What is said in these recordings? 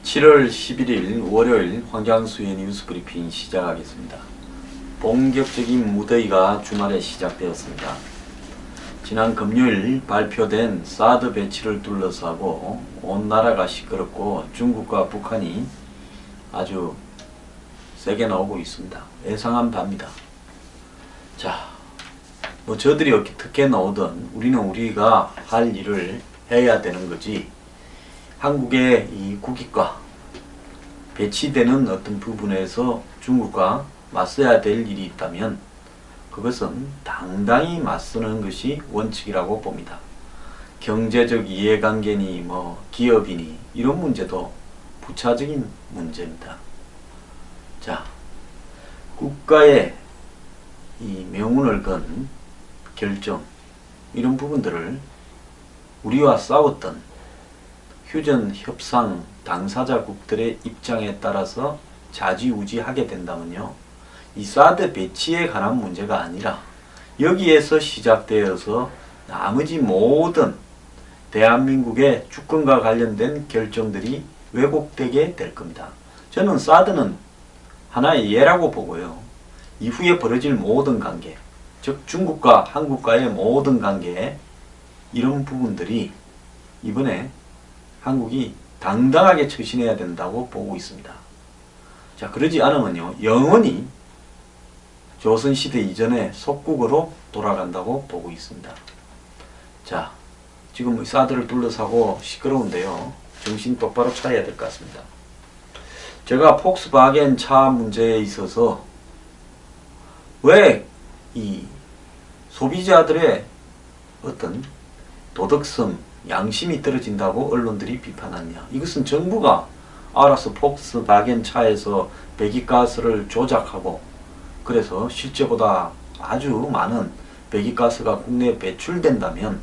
(7월 11일) 월요일 황장수의 뉴스 브리핑 시작하겠습니다. 본격적인 무더위가 주말에 시작되었습니다. 지난 금요일 발표된 사드 배치를 둘러싸고 온 나라가 시끄럽고 중국과 북한이 아주 세게 나오고 있습니다. 예상한 바입니다. 자, 저들이 어떻게 나오든 우리는 우리가 할 일을 해야 되는 거지, 한국의 이 국익과 배치되는 어떤 부분에서 중국과 맞서야 될 일이 있다면 그것은 당당히 맞서는 것이 원칙이라고 봅니다. 경제적 이해관계니 기업이니 이런 문제도 부차적인 문제입니다. 자, 국가의 이 명운을 건 결정, 이런 부분들을 우리와 싸웠던 휴전 협상 당사자국들의 입장에 따라서 좌지우지하게 된다면요, 이 사드 배치에 관한 문제가 아니라 여기에서 시작되어서 나머지 모든 대한민국의 주권과 관련된 결정들이 왜곡되게 될 겁니다. 저는 사드는 하나의 예라고 보고요, 이후에 벌어질 모든 관계, 즉 중국과 한국과의 모든 관계, 이런 부분들이 이번에 한국이 당당하게 처신해야 된다고 보고 있습니다. 자, 그러지 않으면요, 영원히 조선시대 이전의 속국으로 돌아간다고 보고 있습니다. 자, 지금 사드를 둘러싸고 시끄러운데요, 정신 똑바로 차려야 될 것 같습니다. 제가 폭스바겐 차 문제에 있어서 왜 이 소비자들의 어떤 도덕성, 양심이 떨어진다고 언론들이 비판하느냐. 이것은 정부가 알아서 폭스바겐 차에서 배기가스를 조작하고 그래서 실제보다 아주 많은 배기가스가 국내에 배출된다면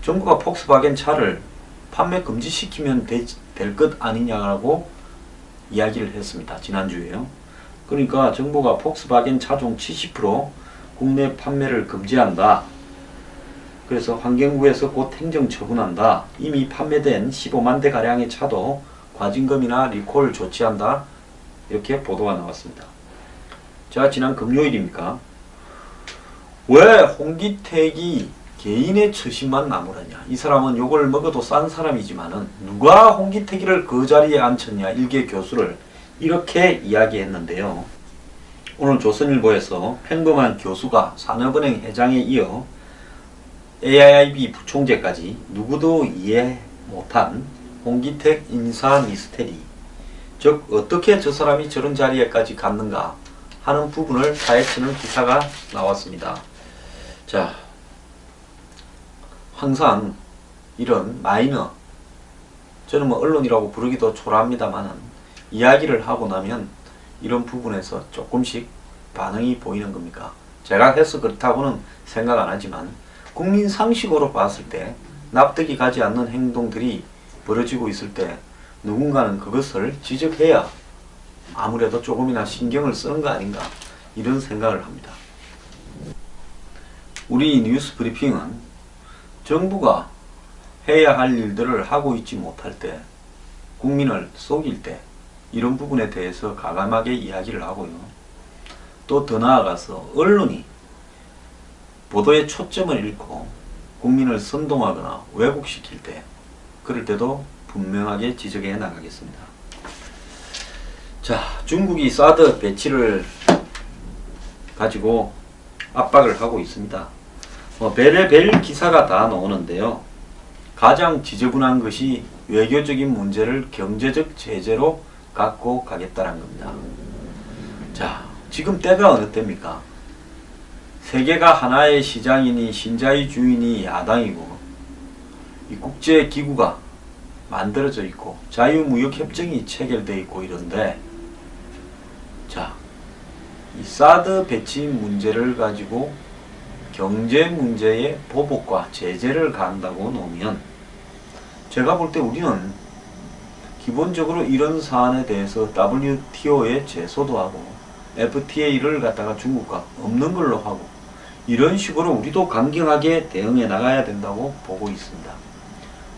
정부가 폭스바겐 차를 판매 금지시키면 될 것 아니냐고 이야기를 했습니다. 지난주에요. 그러니까 정부가 폭스바겐 차종 70% 국내 판매를 금지한다. 그래서 환경부에서 곧 행정 처분한다. 이미 판매된 15만 대 가량의 차도 과징금이나 리콜 조치한다. 이렇게 보도가 나왔습니다. 자, 지난 금요일입니까? 왜 홍기택이 개인의 처신만 나무라냐. 이 사람은 욕을 먹어도 싼 사람이지만은 누가 홍기택이를 그 자리에 앉혔냐. 일개 교수를 이렇게 이야기했는데요. 오늘 조선일보에서 평범한 교수가 산업은행 회장에 이어 AIIB 부총재까지 누구도 이해 못한 홍기택 인사 미스테리, 즉 어떻게 저 사람이 저런 자리에까지 갔는가 하는 부분을 파헤치는 기사가 나왔습니다. 자, 항상 이런 마이너, 저는 언론이라고 부르기도 초라합니다만은 이야기를 하고 나면 이런 부분에서 조금씩 반응이 보이는 겁니까? 제가 해서 그렇다고는 생각 안 하지만 국민 상식으로 봤을 때 납득이 가지 않는 행동들이 벌어지고 있을 때 누군가는 그것을 지적해야 아무래도 조금이나 신경을 쓰는 거 아닌가, 이런 생각을 합니다. 우리 뉴스 브리핑은 정부가 해야 할 일들을 하고 있지 못할 때, 국민을 속일 때 이런 부분에 대해서 가감하게 이야기를 하고요. 또 더 나아가서 언론이 보도의 초점을 잃고 국민을 선동하거나 왜곡시킬 때, 그럴 때도 분명하게 지적해 나가겠습니다. 자, 중국이 사드 배치를 가지고 압박을 하고 있습니다. 별의별 기사가 다 나오는데요. 가장 지저분한 것이 외교적인 문제를 경제적 제재로 갖고 가겠다는 겁니다. 자, 지금 때가 어느 때입니까? 세계가 하나의 시장이니 신자유 주의니 야당이고, 이 국제기구가 만들어져 있고 자유무역협정이 체결되어 있고 이런데, 자, 이 사드 배치 문제를 가지고 경제 문제에 보복과 제재를 가한다고 놓으면 제가 볼 때 우리는 기본적으로 이런 사안에 대해서 WTO에 제소도 하고 FTA를 갖다가 중국과 없는 걸로 하고 이런 식으로 우리도 강경하게 대응해 나가야 된다고 보고 있습니다.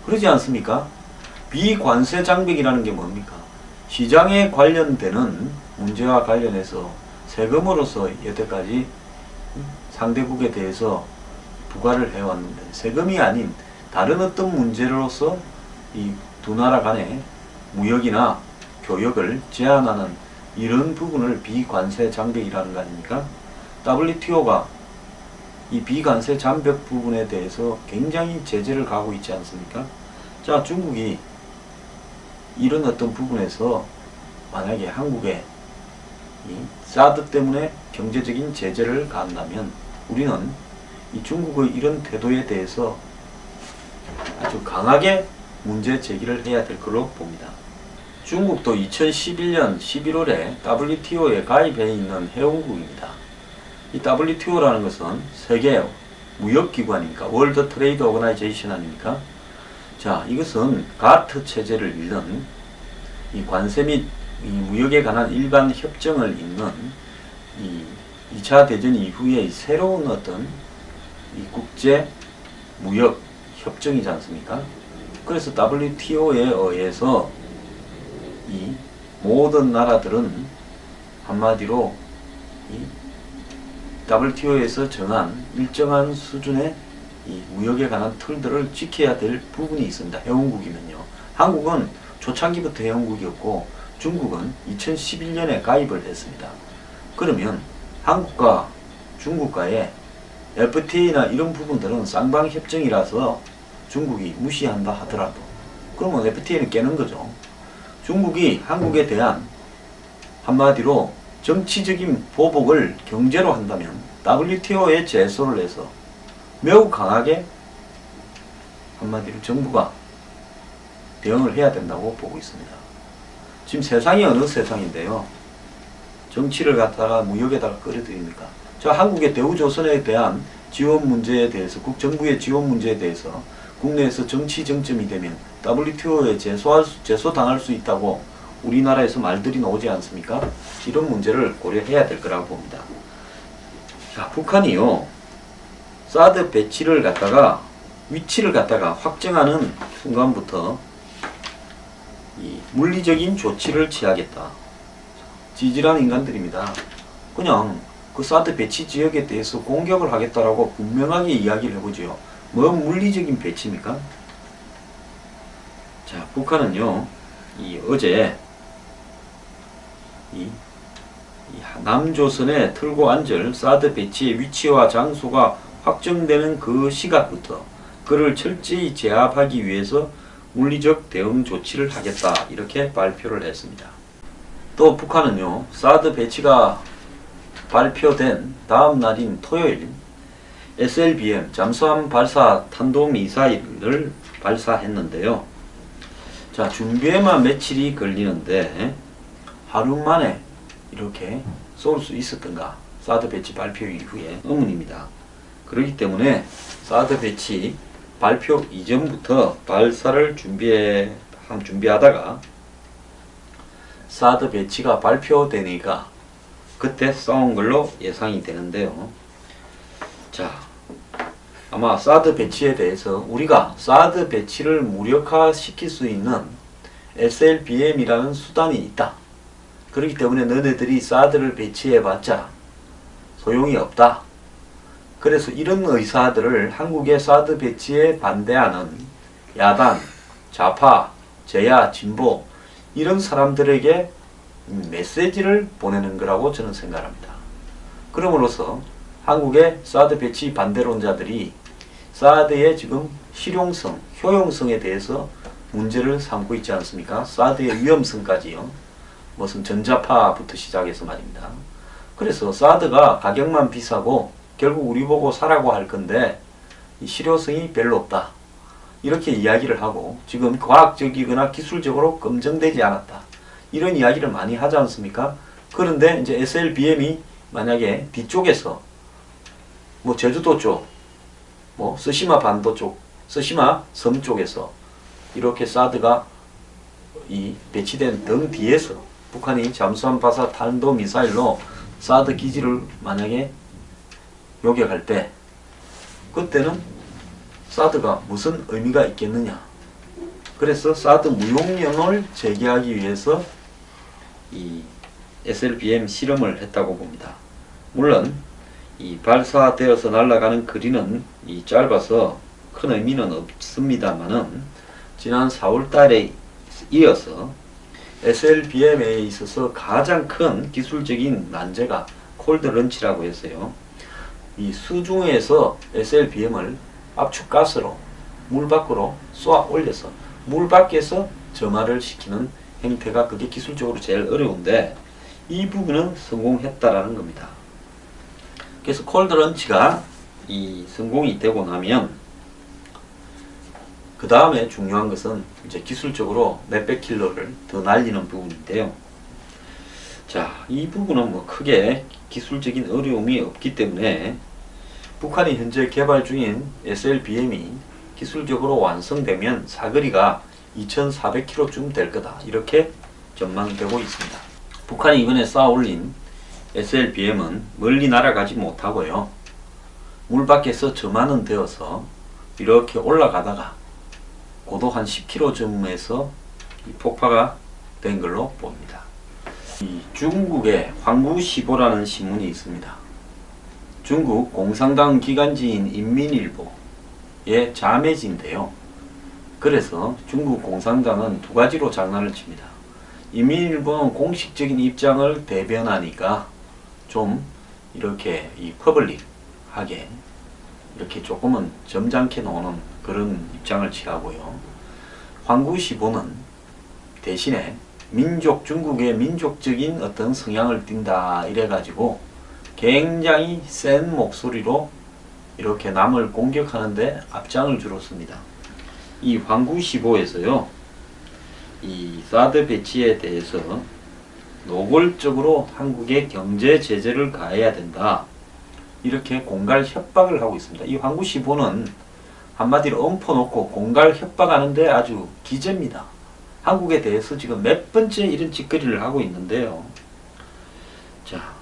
그러지 않습니까? 비관세 장벽이라는 게 뭡니까? 시장에 관련되는 문제와 관련해서 세금으로서 여태까지 상대국에 대해서 부과를 해왔는데 세금이 아닌 다른 어떤 문제로서 이 두 나라 간의 무역이나 교역을 제한하는 이런 부분을 비관세 장벽이라는 거 아닙니까? WTO가 이 비관세 장벽 부분에 대해서 굉장히 제재를 가하고 있지 않습니까? 자, 중국이 이런 어떤 부분에서 만약에 한국에 이 사드 때문에 경제적인 제재를 가한다면 우리는 이 중국의 이런 태도에 대해서 아주 강하게 문제 제기를 해야 될 걸로 봅니다. 중국도 2011년 11월에 WTO에 가입해 있는 회원국입니다. 이 WTO라는 것은 세계 무역기관이니까 월드 트레이드 오거나이제이션 아닙니까? 자, 이것은 가트 체제를 잇는 이 관세 및 이 무역에 관한 일반 협정을 잇는 이 2차 대전 이후에 새로운 어떤 이 국제 무역 협정이지 않습니까? 그래서 WTO에 의해서 이 모든 나라들은 한마디로 이 WTO에서 정한 일정한 수준의 이 무역에 관한 틀들을 지켜야 될 부분이 있습니다. 회원국이면요. 한국은 초창기부터 회원국이었고 중국은 2011년에 가입을 했습니다. 그러면 한국과 중국과의 FTA나 이런 부분들은 쌍방협정이라서 중국이 무시한다 하더라도 그러면 FTA는 깨는 거죠. 중국이 한국에 대한 한마디로 정치적인 보복을 경제로 한다면 WTO에 제소를 해서 매우 강하게 한마디로 정부가 대응을 해야 된다고 보고 있습니다. 지금 세상이 어느 세상인데요. 정치를 갖다가 무역에다가 끌어들입니까? 자, 한국의 대우조선에 대한 지원 문제에 대해서 국정부의 지원 문제에 대해서 국내에서 정치 정점이 되면 WTO에 제소당할 수 있다고 우리나라에서 말들이 나오지 않습니까? 이런 문제를 고려해야 될 거라고 봅니다. 자, 북한이요. 사드 배치를 갖다가 위치를 갖다가 확정하는 순간부터 이 물리적인 조치를 취하겠다. 지질한 인간들입니다. 그냥 그 사드 배치 지역에 대해서 공격을 하겠다라고 분명하게 이야기를 해보죠. 뭐 물리적인 배치입니까? 자, 북한은요, 어제 남조선에 틀고 앉을 사드 배치의 위치와 장소가 확정되는 그 시각부터 그를 철저히 제압하기 위해서 물리적 대응 조치를 하겠다 이렇게 발표를 했습니다. 또 북한은요, 사드 배치가 발표된 다음 날인 토요일 SLBM 잠수함 발사 탄도미사일을 발사했는데요. 자, 준비에만 며칠이 걸리는데 하루 만에 이렇게 쏠 수 있었던가? 사드 배치 발표 이후에 의문입니다. 그렇기 때문에 사드 배치 발표 이전부터 발사를 준비하다가 사드 배치가 발표되니까 그때 싸운 걸로 예상이 되는데요. 자, 아마 사드 배치에 대해서 우리가 사드 배치를 무력화시킬 수 있는 SLBM이라는 수단이 있다. 그렇기 때문에 너네들이 사드를 배치해봤자 소용이 없다. 그래서 이런 의사들을 한국의 사드 배치에 반대하는 야당, 좌파, 제야, 진보 이런 사람들에게 메시지를 보내는 거라고 저는 생각합니다. 그럼으로써 한국의 사드 배치 반대론자들이 사드의 지금 실용성, 효용성에 대해서 문제를 삼고 있지 않습니까? 사드의 위험성까지요. 무슨 전자파부터 시작해서 말입니다. 그래서 사드가 가격만 비싸고 결국 우리 보고 사라고 할 건데 실효성이 별로 없다. 이렇게 이야기를 하고 지금 과학적이거나 기술적으로 검증되지 않았다. 이런 이야기를 많이 하지 않습니까? 그런데 이제 SLBM이 만약에 뒤쪽에서 제주도 쪽, 스시마 반도 쪽, 스시마 섬 쪽에서 이렇게 사드가 이 배치된 등 뒤에서 북한이 잠수함 바사 탄도 미사일로 사드 기지를 만약에 요격할 때 그때는 사드가 무슨 의미가 있겠느냐. 그래서 사드 무용론을 제기하기 위해서 이 SLBM 실험을 했다고 봅니다. 물론 이 발사되어서 날아가는 거리는 이 짧아서 큰 의미는 없습니다만은 지난 4월 달에 이어서 SLBM에 있어서 가장 큰 기술적인 난제가 콜드 런치라고 했어요. 이 수중에서 SLBM을 압축가스로 물 밖으로 쏘아 올려서 물 밖에서 점화를 시키는 행태가 그게 기술적으로 제일 어려운데 이 부분은 성공했다라는 겁니다. 그래서 콜드 런치가 이 성공이 되고 나면 그 다음에 중요한 것은 이제 기술적으로 몇백 킬로를 더 날리는 부분인데요. 자, 이 부분은 뭐 크게 기술적인 어려움이 없기 때문에 북한이 현재 개발 중인 SLBM이 기술적으로 완성되면 사거리가 2400km쯤 될 거다. 이렇게 전망되고 있습니다. 북한이 이번에 쌓아 올린 SLBM은 멀리 날아가지 못하고요. 물 밖에서 점화는 되어서 이렇게 올라가다가 고도 한 10km쯤에서 폭파가 된 걸로 봅니다. 이 중국의 황구시보라는 신문이 있습니다. 중국 공산당 기관지인 인민일보의 자매지인데요. 그래서 중국 공산당은 두 가지로 장난을 칩니다. 인민일보는 공식적인 입장을 대변하니까 좀 이렇게 이 퍼블릭하게 이렇게 조금은 점잖게 나오는 그런 입장을 취하고요. 황구시보는 대신에 중국의 민족적인 어떤 성향을 띈다 이래가지고 굉장히 센 목소리로 이렇게 남을 공격하는데 앞장을 주로 씁니다. 이 황구시보에서요, 이 사드 배치에 대해서 노골적으로 한국에 경제 제재를 가해야 된다. 이렇게 공갈 협박을 하고 있습니다. 이 황구시보는 한마디로 엎어놓고 공갈 협박하는데 아주 기재입니다. 한국에 대해서 지금 몇 번째 이런 짓거리를 하고 있는데요. 자,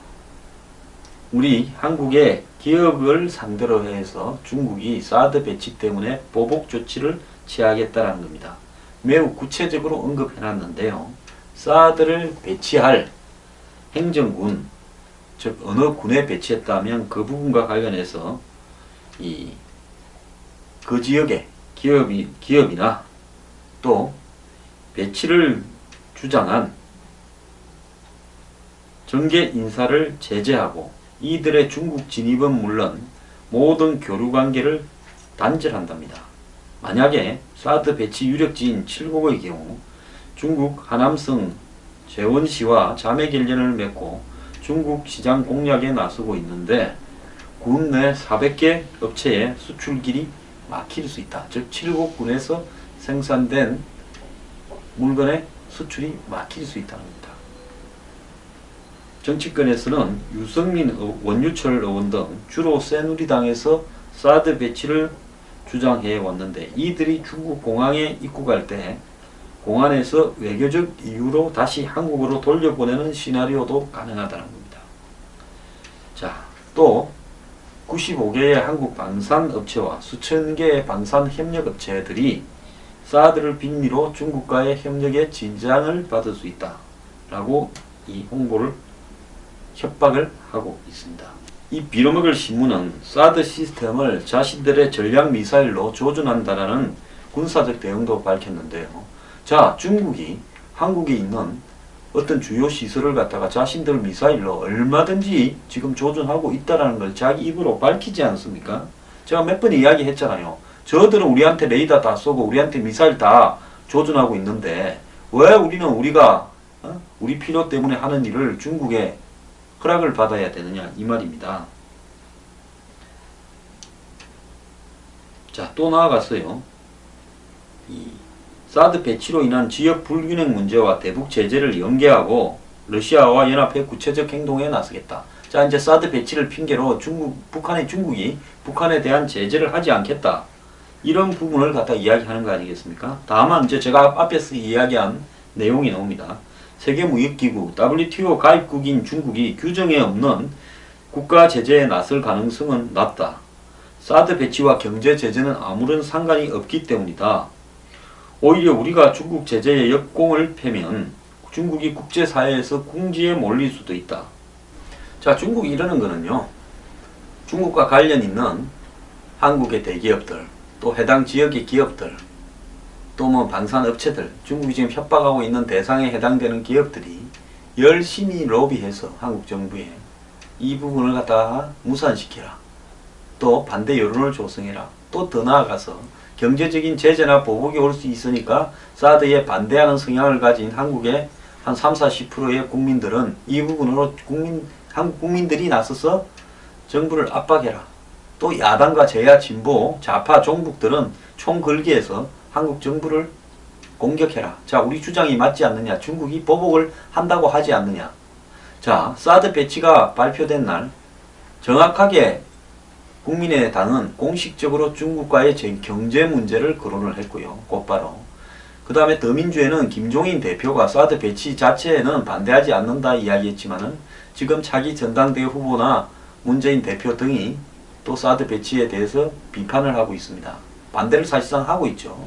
우리 한국의 기업을 상대로 해서 중국이 사드 배치 때문에 보복 조치를 취하겠다는 겁니다. 매우 구체적으로 언급해놨는데요. 사드를 배치할 행정군, 즉 어느 군에 배치했다면 그 부분과 관련해서 그 지역의 기업이나 또 배치를 주장한 정계 인사를 제재하고 이들의 중국 진입은 물론 모든 교류 관계를 단절한답니다. 만약에 사드 배치 유력지인 칠곡의 경우 중국 하남성 재원시와 자매 결연을 맺고 중국 시장 공략에 나서고 있는데 군 내 400개 업체의 수출길이 막힐 수 있다. 즉 칠곡군에서 생산된 물건의 수출이 막힐 수 있다는 겁니다. 정치권에서는 유승민, 원유철 의원 등 주로 새누리당에서 사드 배치를 주장해 왔는데 이들이 중국 공항에 입국할 때 공안에서 외교적 이유로 다시 한국으로 돌려보내는 시나리오도 가능하다는 겁니다. 자, 또 95개의 한국 방산업체와 수천 개의 방산 협력업체들이 사드를 빌미로 중국과의 협력에 진장을 받을 수 있다 라고 이 홍보를 협박을 하고 있습니다. 이 빌어먹을 신문은 사드 시스템을 자신들의 전략 미사일로 조준한다라는 군사적 대응도 밝혔는데요. 자, 중국이 한국에 있는 어떤 주요 시설을 갖다가 자신들 미사일로 얼마든지 지금 조준하고 있다라는 걸 자기 입으로 밝히지 않습니까? 제가 몇 번 이야기했잖아요. 저들은 우리한테 레이더 다 쏘고 우리한테 미사일 다 조준하고 있는데 왜 우리는 우리 필요 때문에 하는 일을 중국에 허락을 받아야 되느냐 이 말입니다. 자, 또 나아갔어요. 이 사드 배치로 인한 지역 불균형 문제와 대북 제재를 연계하고 러시아와 연합해 구체적 행동에 나서겠다. 자, 이제 사드 배치를 핑계로 중국이 북한에 대한 제재를 하지 않겠다. 이런 부분을 갖다 이야기하는 거 아니겠습니까? 다만 이제 제가 앞에서 이야기한 내용이 나옵니다. 세계무역기구 WTO 가입국인 중국이 규정에 없는 국가 제재에 나설 가능성은 낮다. 사드 배치와 경제 제재는 아무런 상관이 없기 때문이다. 오히려 우리가 중국 제재에 역공을 패면 중국이 국제사회에서 궁지에 몰릴 수도 있다. 자, 중국이 이러는 거는요. 중국과 관련 있는 한국의 대기업들, 또 해당 지역의 기업들, 또 뭐 방산업체들, 중국이 지금 협박하고 있는 대상에 해당되는 기업들이 열심히 로비해서 한국 정부에 이 부분을 갖다가 무산시켜라. 또 반대 여론을 조성해라. 또 더 나아가서 경제적인 제재나 보복이 올 수 있으니까 사드에 반대하는 성향을 가진 한국의 한 30-40%의 국민들은 이 부분으로 한국 국민들이 나서서 정부를 압박해라. 또 야당과 제야 진보 좌파 종북들은 총걸기해서 한국 정부를 공격해라. 자, 우리 주장이 맞지 않느냐? 중국이 보복을 한다고 하지 않느냐? 자, 사드 배치가 발표된 날 정확하게 국민의당은 공식적으로 중국과의 경제 문제를 거론을 했고요. 곧바로. 그 다음에 더민주에는 김종인 대표가 사드 배치 자체에는 반대하지 않는다 이야기했지만은 지금 차기 전당대회 후보나 문재인 대표 등이 또 사드 배치에 대해서 비판을 하고 있습니다. 반대를 사실상 하고 있죠.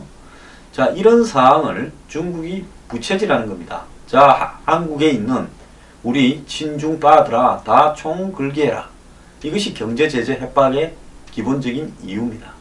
자, 이런 사항을 중국이 부채질하는 겁니다. 자, 한국에 있는 우리 친중파들아 다 총글게해라. 이것이 경제 제재 협박의 기본적인 이유입니다.